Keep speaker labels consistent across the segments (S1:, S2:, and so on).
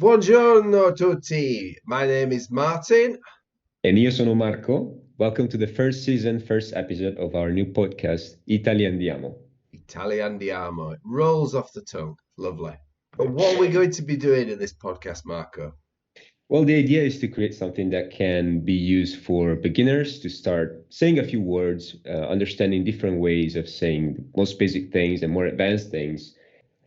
S1: Buongiorno tutti. My name is Martin.
S2: And io sono Marco. Welcome to the first season, first episode of our new podcast, Italiandiamo.
S1: Italiandiamo. It rolls off the tongue. Lovely. But what are we going to be doing in this podcast, Marco?
S2: Well, the idea is to create something that can be used for beginners to start saying a few words, understanding different ways of saying the most basic things and more advanced things.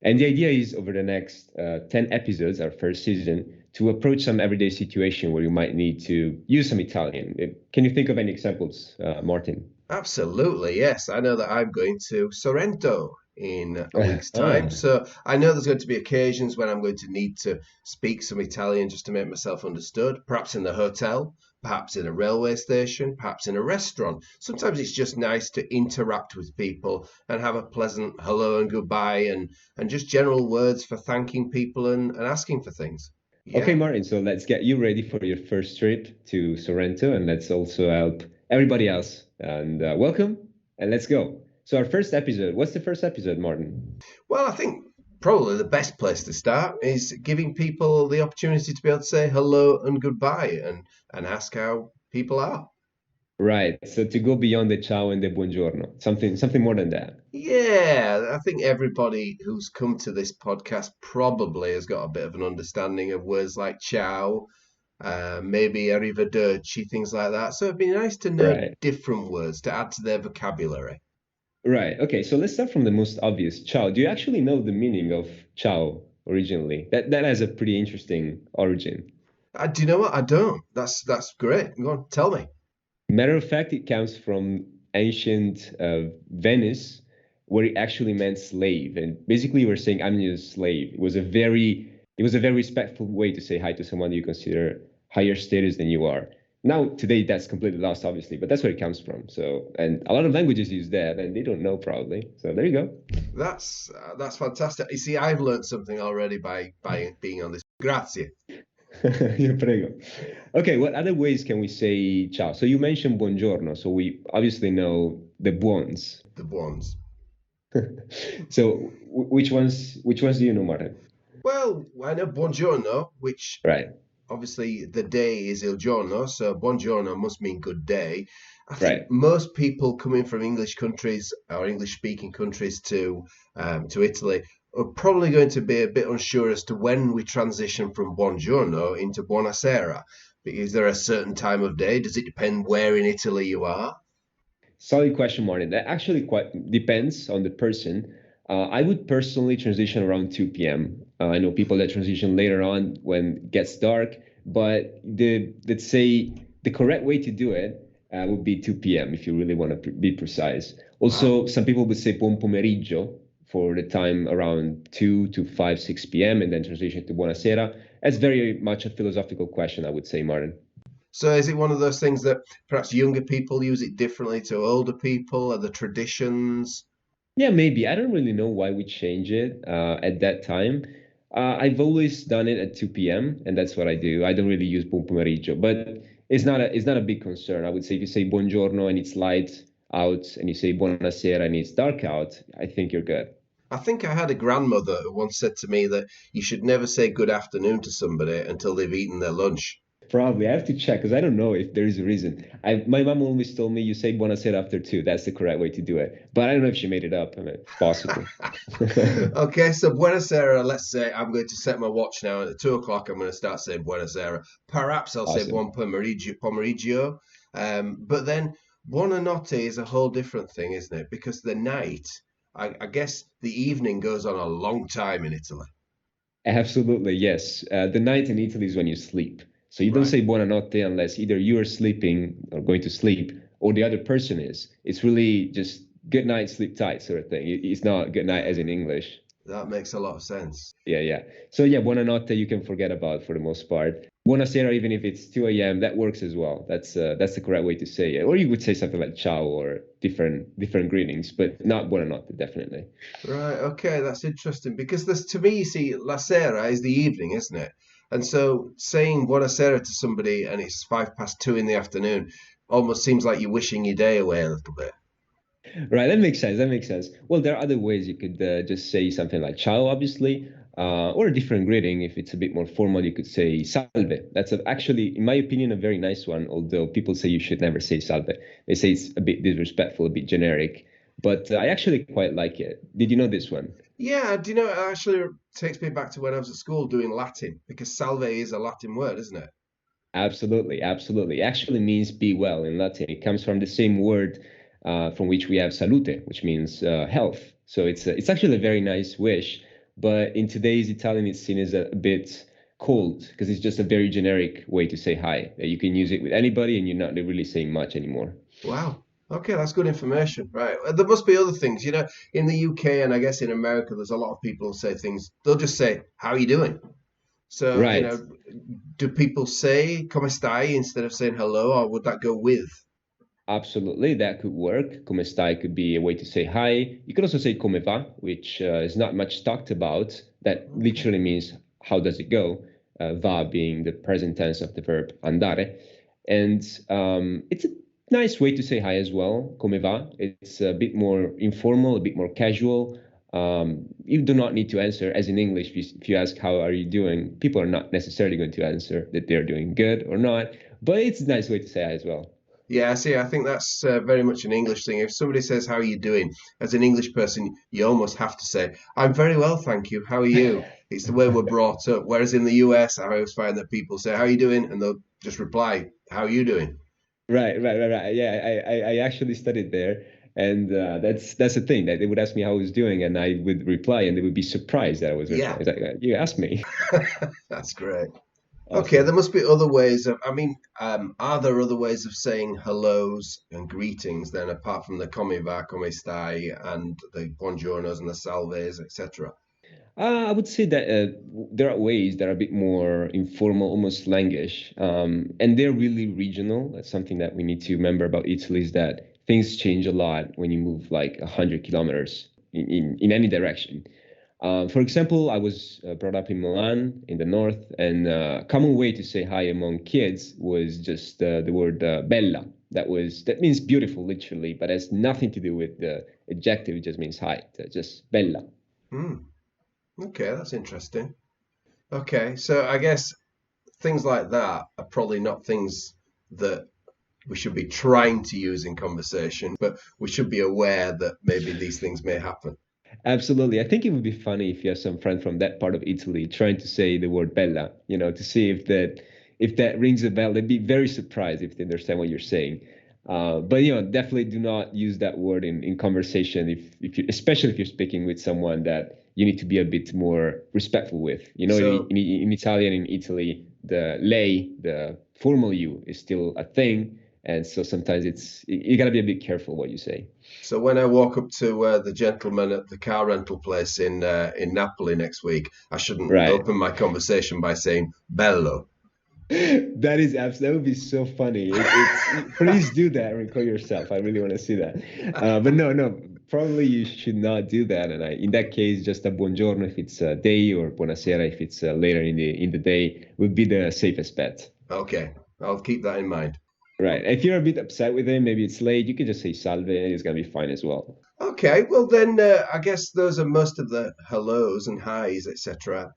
S2: And the idea is over the next 10 episodes, our first season, to approach some everyday situation where you might need to use some Italian. Can you think of any examples, Martin?
S1: Absolutely, yes. I know that I'm going to Sorrento in a week's time.
S2: Ah,
S1: So I know there's going to be occasions when I'm going to need to speak some Italian just to make myself understood, perhaps in the hotel, perhaps in a railway station, perhaps in a restaurant. Sometimes it's just nice to interact with people and have a pleasant hello and goodbye and just general words for thanking people and asking for things.
S2: okay,
S1: Yeah.
S2: Martin, so let's get you ready for your first trip to Sorrento, and let's also help everybody else. And welcome, and let's go. So our first episode, what's the first episode, Martin?
S1: Well, I think probably the best place to start is giving people the opportunity to be able to say hello and goodbye and ask how people are.
S2: Right, so to go beyond the ciao and the buongiorno, something more than that.
S1: Yeah, I think everybody who's come to this podcast probably has got a bit of an understanding of words like ciao, maybe arrivederci, things like that. So it'd be nice to know
S2: Right,
S1: different words to add to their vocabulary.
S2: right. Okay, so let's start from the most obvious, ciao. Do you actually know the meaning of ciao originally? That has a pretty interesting origin.
S1: Do you know what? I don't. That's great. Go on, tell me.
S2: Matter of fact, it comes from ancient Venice, where it actually meant slave. And basically, we're saying, I'm your slave. It was a very respectful way to say hi to someone you consider higher status than you are. Now, today, that's completely lost, obviously, but that's where it comes from. So, and a lot of languages use that, and they don't know probably. So there you go.
S1: That's fantastic. You see, I've learned something already by being on this. Grazie.
S2: Io prego. Okay, what other ways can we say ciao? So you mentioned buongiorno, so we obviously know the buons.
S1: The ones.
S2: So which ones do you know, Martin?
S1: Well, I know buongiorno, which
S2: Right,
S1: obviously the day is il giorno, so buongiorno must mean good day. I think
S2: right.
S1: most people coming from English countries or English speaking countries to Italy are probably going to be a bit unsure as to when we transition from buongiorno into buonasera. Is there a certain time of day? Does it depend where in Italy you are?
S2: Solid question, Martin. That actually quite depends on the person. I would personally transition around 2 p.m. I know people that transition later on when it gets dark, but let's say the correct way to do it would be 2 p.m. if you really want to be precise.
S1: Wow.
S2: Also, some people would say buon pomeriggio for the time around 2 to 5, 6 p.m. and then transition to buonasera. That's very much a philosophical question, I would say, Martin.
S1: So is it one of those things that perhaps younger people use it differently to older people? Are the traditions?
S2: Yeah, maybe. I don't really know why we change it at that time. I've always done it at 2 p.m. and that's what I do. I don't really use buon pomeriggio, but it's not a big concern. I would say if you say buongiorno and it's light out and you say buonasera and it's dark out, I think you're good.
S1: I think I had a grandmother who once said to me that you should never say good afternoon to somebody until they've eaten their lunch.
S2: Probably. I have to check because I don't know if there is a reason. My mom always told me you say buonasera after two. That's the correct way to do it. But I don't know if she made it up. I mean, it's possible.
S1: Okay, so buonasera, let's say I'm going to set my watch now, and at 2 o'clock I'm going to start saying buonasera. Perhaps I'll say
S2: Awesome.
S1: buon pomeriggio. But then buonanotte is a whole different thing, isn't it? Because the night, I guess the evening goes on a long time in Italy.
S2: Absolutely, yes. The night in Italy is when you sleep. So you don't
S1: Right.
S2: say buonanotte unless either you are sleeping or going to sleep or the other person is. It's really just good night, sleep tight sort of thing. It's not good night as in English.
S1: That makes a lot of sense.
S2: Yeah, yeah. So yeah, buonanotte you can forget about for the most part. Buonasera, even if it's 2 a.m., that works as well. That's the correct way to say it. Or you would say something like ciao or different greetings, but not buonanotte, definitely.
S1: Right, okay, that's interesting because this to me, you see, la sera is the evening, isn't it? And so saying buonasera to somebody and it's 2 in the afternoon almost seems like you're wishing your day away a little bit.
S2: Right, that makes sense. That makes sense. Well, there are other ways you could just say something like ciao, obviously. or a different greeting. If it's a bit more formal, you could say salve. That's actually, in my opinion, a very nice one, although people say you should never say salve. They say it's a bit disrespectful, a bit generic, but I actually quite like it. Did you know this one?
S1: Yeah, do you know, it actually takes me back to when I was at school doing Latin, because salve is a Latin word, isn't it?
S2: Absolutely, absolutely. It actually means be well in Latin. It comes from the same word from which we have salute, which means health. So it's actually a very nice wish. But in today's Italian, it's seen as a bit cold because it's just a very generic way to say hi. You can use it with anybody, and you're not really saying much anymore.
S1: Wow. Okay, that's good information. Right. There must be other things. You know, in the UK and I guess in America, there's a lot of people who say things. They'll just say, "How are you doing?" So, you
S2: Right.
S1: know, do people say "Come stai" instead of saying hello, or would that go with?
S2: Absolutely, that could work. Come stai could be a way to say hi. You could also say come va, which is not much talked about. That
S1: Okay.
S2: literally means how does it go? Va being the present tense of the verb andare. And it's a nice way to say hi as well. Come va. It's a bit more informal, a bit more casual. You do not need to answer, as in English, if you ask how are you doing, people are not necessarily going to answer that they're doing good or not. But it's a nice way to say hi as well.
S1: Yeah, see, I think that's very much an English thing. If somebody says, "How are you doing?" as an English person, you almost have to say, "I'm very well, thank you. How are you?" It's the way we're brought up. Whereas in the US, I always find that people say, "How are you doing?" and they'll just reply, "How are you doing?"
S2: Right. Yeah, I actually studied there, and that's the thing that they would ask me how I was doing, and I would reply, and they would be surprised that I was replying.
S1: Yeah,
S2: It's like you asked me.
S1: that's great. Okay, there
S2: Awesome.
S1: must be other ways of, I mean, are there other ways of saying hellos and greetings then, apart from the come va, come stai, and the buongiornos and the salves, etc.?
S2: I would say that there are ways that are a bit more informal, almost slangish, and they're really regional. That's something that we need to remember about Italy is that things change a lot when you move like 100 kilometers in any direction. For example, I was brought up in Milan in the north, and a common way to say hi among kids was just the word bella. That means beautiful, literally, but has nothing to do with the adjective. It just means hi. So just bella.
S1: Hmm. Okay, that's interesting. Okay, so I guess things like that are probably not things that we should be trying to use in conversation, but we should be aware that maybe these things may happen.
S2: Absolutely. I think it would be funny if you have some friend from that part of Italy trying to say the word bella, to see if that rings a bell. They'd be very surprised if they understand what you're saying. But definitely do not use that word in conversation if you, especially if you're speaking with someone that you need to be a bit more respectful with.
S1: So,
S2: In Italian in Italy, the lei, the formal you, is still a thing, and so sometimes you got to be a bit careful what you say.
S1: so when I walk up to the gentleman at the car rental place in Napoli next week, I shouldn't
S2: Right.
S1: open my conversation by saying bello.
S2: That would be so funny. Please do that and record yourself. I really want to see that. But no, probably you should not do that. And in that case, just a buongiorno if it's a day, or buonasera if it's later in the day, would be the safest bet.
S1: Okay, I'll keep that in mind.
S2: Right. If you're a bit upset with him, maybe it's late, you can just say salve, and it's gonna be fine as well.
S1: Okay, well then I guess those are most of the hellos and highs, etc.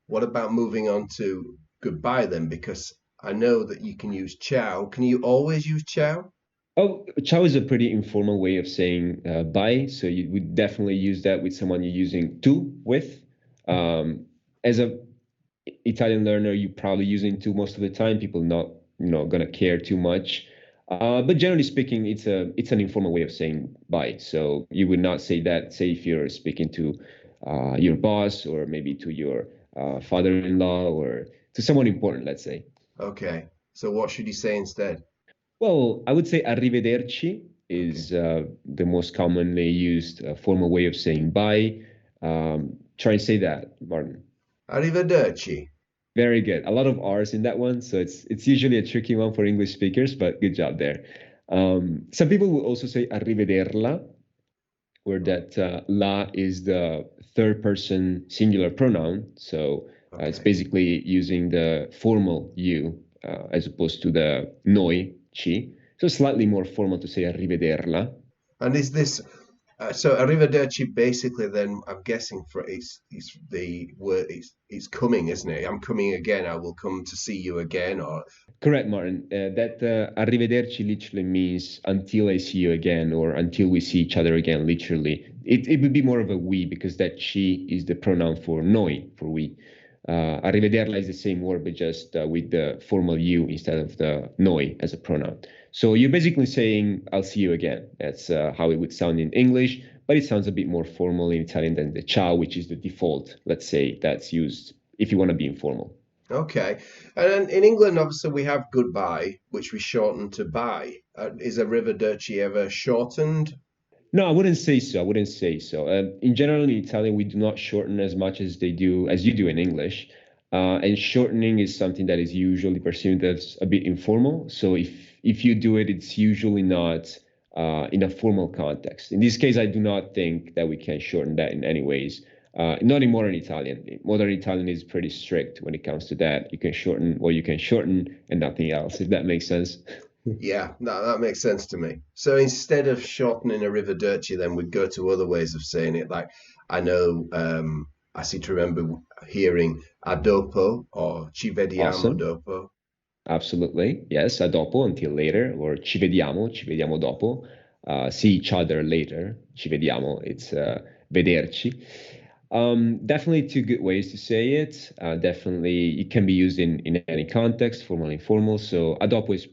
S1: What about moving on to goodbye then? Because I know that you can use ciao. Can you always use ciao?
S2: Oh, ciao is a pretty informal way of saying bye. So you would definitely use that with someone you're using to with. As a Italian learner, you probably using to most of the time. People not gonna care too much. But generally speaking, it's an informal way of saying bye. So you would not say that. Say if you're speaking to your boss, or maybe to your father-in-law, or to someone important, let's say.
S1: Okay, so what should you say instead?
S2: Well, I would say arrivederci
S1: Okay,
S2: is the most commonly used formal way of saying bye. Try and say that, Martin.
S1: arrivederci.
S2: Very good. A lot of R's in that one, so it's usually a tricky one for English speakers, but good job there. Some people will also say arrivederla, where that la is the third person singular pronoun. So it's
S1: Okay,
S2: basically using the formal you as opposed to the noi, ci. So slightly more formal to say arrivederla.
S1: and is this So arrivederci basically then I'm guessing for it's the word it's coming, isn't it? I'm coming again. I will come to see you again. Or
S2: Correct, Martin. That arrivederci literally means until I see you again or until we see each other again, literally. It would be more of a we because that she is the pronoun for noi, for we. Arrivederla is the same word, but just with the formal you instead of the noi as a pronoun. So you're basically saying, I'll see you again. That's how it would sound in English, but it sounds a bit more formal in Italian than the ciao, which is the default, let's say, that's used if you want to be informal.
S1: okay, and in England, obviously, we have goodbye, which we shorten to bye. Is arrivederci ever shortened?
S2: No, I wouldn't say so. I wouldn't say so. In general, in Italian, we do not shorten as much as you do in English. And shortening is something that is usually perceived as a bit informal. So if you do it, it's usually not in a formal context. In this case, I do not think that we can shorten that in any ways. Not in modern Italian. Modern Italian is pretty strict when it comes to that. You can shorten what you can shorten and nothing else, if that makes sense.
S1: Yeah, that makes sense to me. So instead of shortening arrivederci, then we'd go to other ways of saying it. Like I know, I seem to remember hearing a dopo or ci vediamo
S2: Awesome.
S1: dopo.
S2: Absolutely. Yes. A dopo, until later, or ci vediamo dopo. See each other later. Ci vediamo. It's vederci. Definitely two good ways to say it. Definitely, it can be used in any context, formal, informal. So a dopo is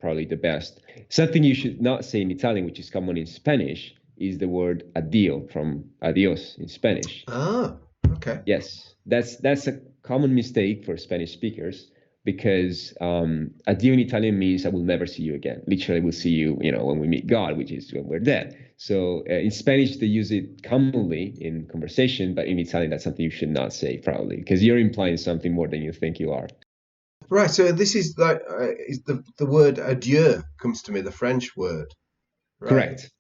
S2: probably the best. Something you should not say in Italian, which is common in Spanish, is the word addio from adios in Spanish.
S1: Ah, okay.
S2: Yes, that's a common mistake for Spanish speakers because addio in Italian means I will never see you again. Literally, we'll see you, when we meet God, which is when we're dead. So in Spanish, they use it commonly in conversation, but in Italian, that's something you should not say, probably, because you're implying something more than you think you are.
S1: Right. So this is like is the word adieu comes to me, the French word. Right.
S2: Correct.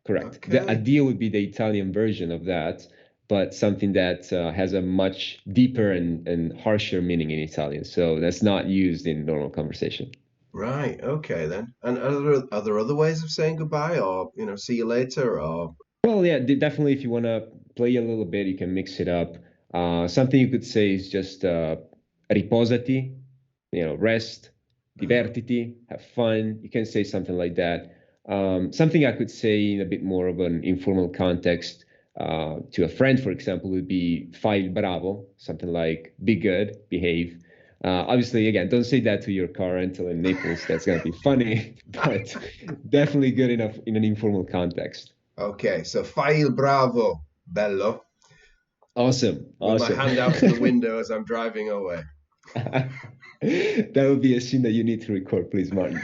S2: Correct. The
S1: Okay.
S2: addio would be the Italian version of that, but something that has a much deeper and harsher meaning in Italian. So that's not used in normal conversation.
S1: Right. Okay then. And are there other ways of saying goodbye, or see you later, or
S2: Well, yeah, definitely. If you want to play a little bit, you can mix it up. Something you could say is just riposati, rest,
S1: uh,
S2: divertiti, have fun. You can say something like that. Something I could say in a bit more of an informal context to a friend, for example, would be fai il bravo, something like be good, behave. Obviously, again, don't say that to your car rental in Naples. That's going to be funny, but definitely good enough in an informal context.
S1: okay. So fai il bravo, bello,
S2: Awesome.
S1: with my
S2: Awesome.
S1: hand out to the window as I'm driving away.
S2: That would be a scene that you need to record, please, Martin.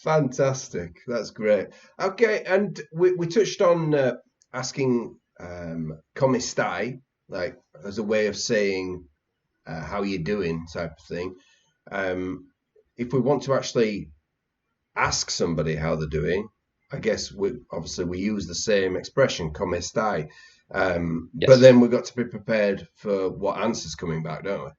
S1: Fantastic. That's great. Okay, and we touched on asking come stai, like as a way of saying how you doing type of thing. Um, if we want to actually ask somebody how they're doing, I guess we use the same expression, come stai. But
S2: Yes.
S1: then we've got to be prepared for what answer's coming back, don't we?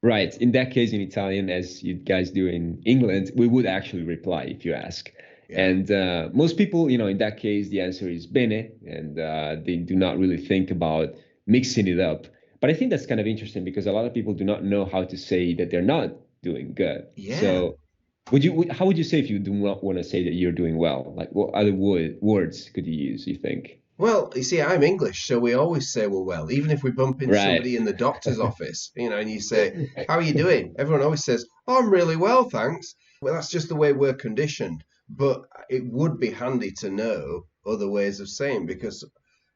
S2: Right. In that case, in Italian, as you guys do in England, we would actually reply if you ask.
S1: Yeah.
S2: And most people, in that case, the answer is bene, and they do not really think about mixing it up. But I think that's kind of interesting because a lot of people do not know how to say that they're not doing good.
S1: Yeah.
S2: So, how would you say if you do not want to say that you're doing well? Like, what other words could you use, you think?
S1: Well, you see, I'm English, so we always say we're well. Even if we bump into
S2: Right.
S1: somebody in the doctor's office, and you say, "How are you doing?" Everyone always says, "Oh, I'm really well, thanks." Well, that's just the way we're conditioned. But it would be handy to know other ways of saying because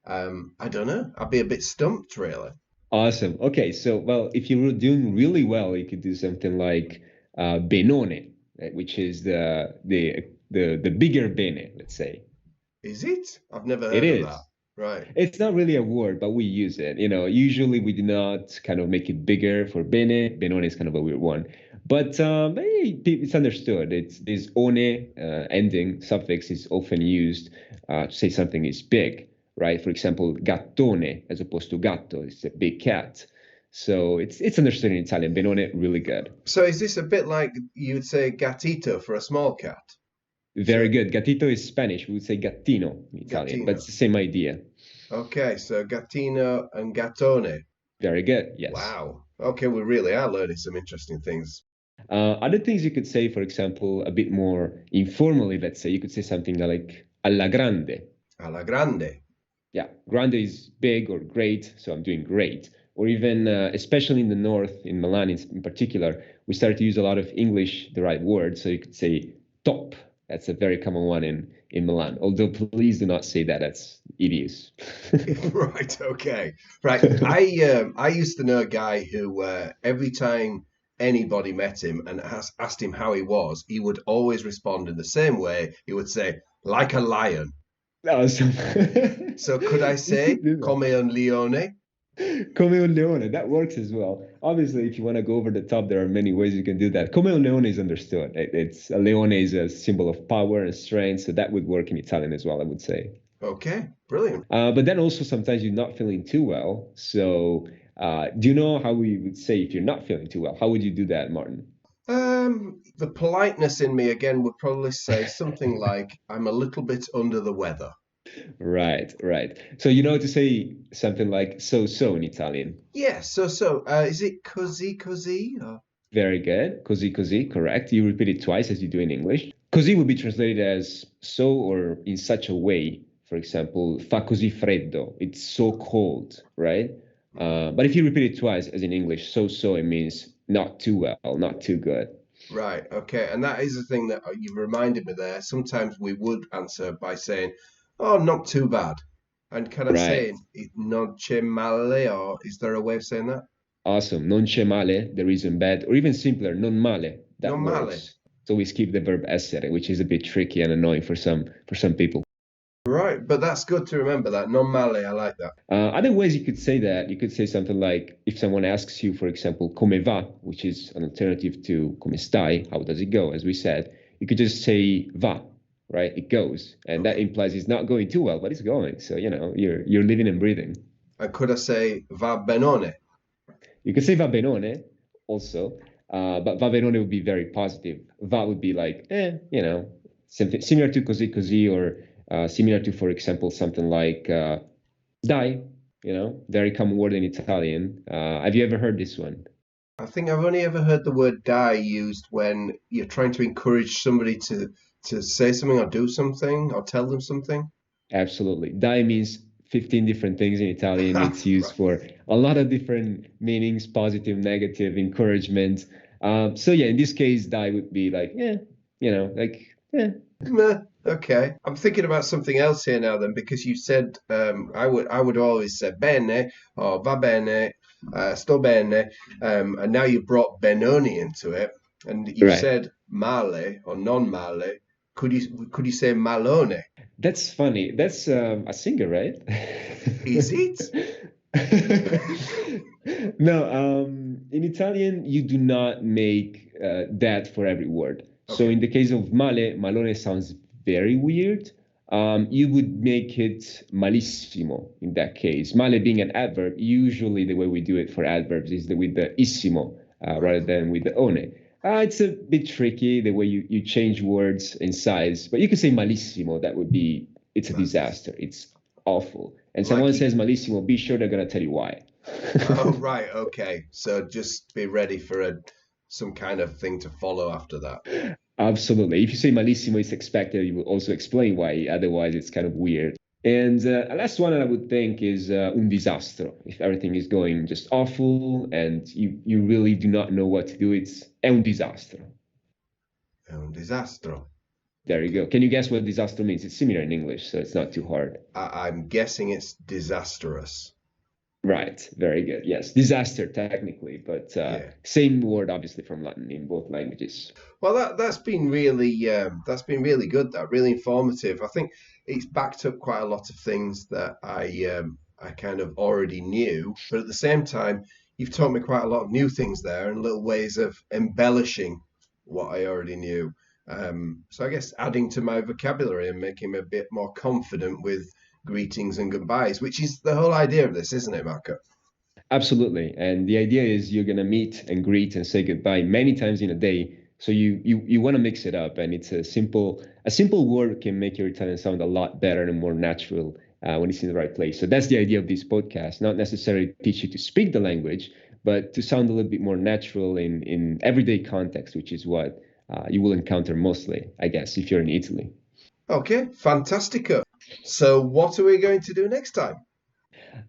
S1: I don't know. I'd be a bit stumped, really.
S2: Awesome. Okay, so well, if you're doing really well, you could do something like benone, which is the bigger bene, let's say.
S1: Is it? I've never
S2: It
S1: heard of that.
S2: is.
S1: Right.
S2: It's not really a word, but we use it. Usually we do not kind of make it bigger for bene. Benone is kind of a weird one, but it's understood. It's this one ending suffix is often used to say something is big, right? For example, gattone as opposed to gatto, it's a big cat. So it's understood in Italian. Benone, really good.
S1: So is this a bit like you would say gatito for a small cat?
S2: Very good. Gatito is Spanish. We would say gattino in Italian, but
S1: Gattino.
S2: it's the same idea.
S1: Okay, so gattino and gattone.
S2: Very good. Yes.
S1: Wow. Okay, we really are learning some interesting things.
S2: Other things you could say, for example, a bit more informally, let's say, you could say something like alla grande.
S1: Alla grande.
S2: Yeah, grande is big or great, so I'm doing great. Or even, especially in the north, in Milan in particular, we started to use a lot of English, the right word. So you could say top. That's a very common one in Milan. Although please do not say that. That's hideous.
S1: Right. Okay. Right. I used to know a guy who every time anybody met him and asked him how he was, he would always respond in the same way. He would say, like a lion.
S2: Awesome.
S1: So could I say come un leone?
S2: Come un leone, that works as well. Obviously, if you want to go over the top, there are many ways you can do that. Come un leone is understood. It's a leone is a symbol of power and strength, so that would work in Italian as well, I would say.
S1: Okay, brilliant.
S2: But then also sometimes you're not feeling too well. So do you know how we would say if you're not feeling too well? How would you do that, Martin?
S1: The politeness in me again would probably say something like, I'm a little bit under the weather.
S2: Right, right. So you know to say something like so in Italian.
S1: Yeah, so. Is it così così? Or...
S2: Very good. Così così, correct. You repeat it twice as you do in English. Così would be translated as so or in such a way. For example, fa così freddo. It's so cold, right? But if you repeat it twice as in English, so, it means not too well, not too good.
S1: Right, okay. And that is the thing that you've reminded me there. Sometimes we would answer by saying, oh, not too bad. And can I say non c'è male, or is there a way of saying that?
S2: Awesome. Non c'è male, there isn't bad. Or even simpler, non male. That
S1: non
S2: works.
S1: Male.
S2: So we skip the verb essere, which is a bit tricky and annoying for some people.
S1: Right, but that's good to remember that. Non male, I like that.
S2: Other ways you could say that, you could say something like, if someone asks you, for example, come va, which is an alternative to come stai, how does it go, as we said, you could just say va, right? It goes. And that implies it's not going too well, but it's going. So, you're living and breathing.
S1: And could I say va benone?
S2: You could say va benone also, but va benone would be very positive. Va would be like, something similar to così così, or similar to, for example, something like dai, very common word in Italian. Have you ever heard this one?
S1: I think I've only ever heard the word dai used when you're trying to encourage somebody to say something or do something or tell them something.
S2: Absolutely. Dai means 15 different things in Italian. It's used right. for a lot of different meanings, positive, negative, encouragement. So yeah, in this case, dai would be like,
S1: Okay, I'm thinking about something else here now then, because you said I would always say bene or va bene, sto bene, and now you brought benoni into it, and you right. said male or non male. Could you say malone?
S2: That's funny. That's a singer, right?
S1: Is it?
S2: No, in Italian you do not make that for every word. Okay. So in the case of malone sounds very weird. You would make it malissimo in that case. Male being an adverb, usually the way we do it for adverbs is with the issimo rather than with the one. It's a bit tricky the way you change words in size, but you can say malissimo. That would be, it's a disaster. It's awful. And someone says malissimo, be sure they're going to tell you why.
S1: Oh, right. Okay. So just be ready for some kind of thing to follow after that.
S2: Absolutely. If you say malissimo, it's expected. You will also explain why. Otherwise, it's kind of weird. And a last one I would think is un disastro. If everything is going just awful and you really do not know what to do, it's è un disastro.
S1: È un disastro.
S2: There you go. Can you guess what disastro means? It's similar in English, so it's not too hard.
S1: I'm guessing it's disastrous.
S2: Right. Very good. Yes. Disaster, technically, but same word, obviously, from Latin in both languages.
S1: Well, that's been really good. That really informative. I think it's backed up quite a lot of things that I kind of already knew, but at the same time, you've taught me quite a lot of new things there and little ways of embellishing what I already knew. So I guess adding to my vocabulary and making me a bit more confident with greetings and goodbyes, which is the whole idea of this, isn't it, Marco?
S2: Absolutely. And the idea is you're going to meet and greet and say goodbye many times in a day. So you want to mix it up, and it's a simple word can make your Italian sound a lot better and more natural when it's in the right place. So that's the idea of this podcast, not necessarily teach you to speak the language, but to sound a little bit more natural in everyday context, which is what you will encounter mostly, I guess, if you're in Italy.
S1: Okay, fantastico. So what are we going to do next time?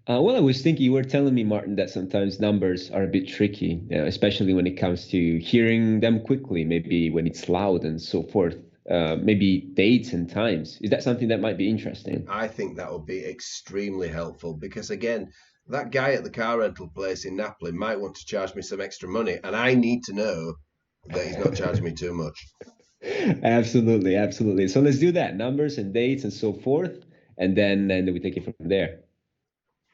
S2: Well, I was thinking, you were telling me, Martin, that sometimes numbers are a bit tricky, especially when it comes to hearing them quickly, maybe when it's loud and so forth. Maybe dates and times. Is that something that might be interesting?
S1: I think that would be extremely helpful because, again, that guy at the car rental place in Napoli might want to charge me some extra money, and I need to know that he's not charging me too much.
S2: Absolutely, absolutely. So let's do that. Numbers and dates and so forth, and then we take it from there.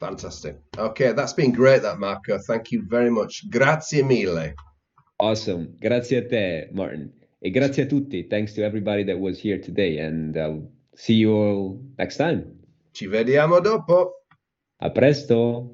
S1: Fantastic. Okay, that's been great, that Marco. Thank you very much. Grazie mille.
S2: Awesome. Grazie a te, Martin. E grazie a tutti. Thanks to everybody that was here today, and I'll see you all next time.
S1: Ci vediamo dopo.
S2: A presto.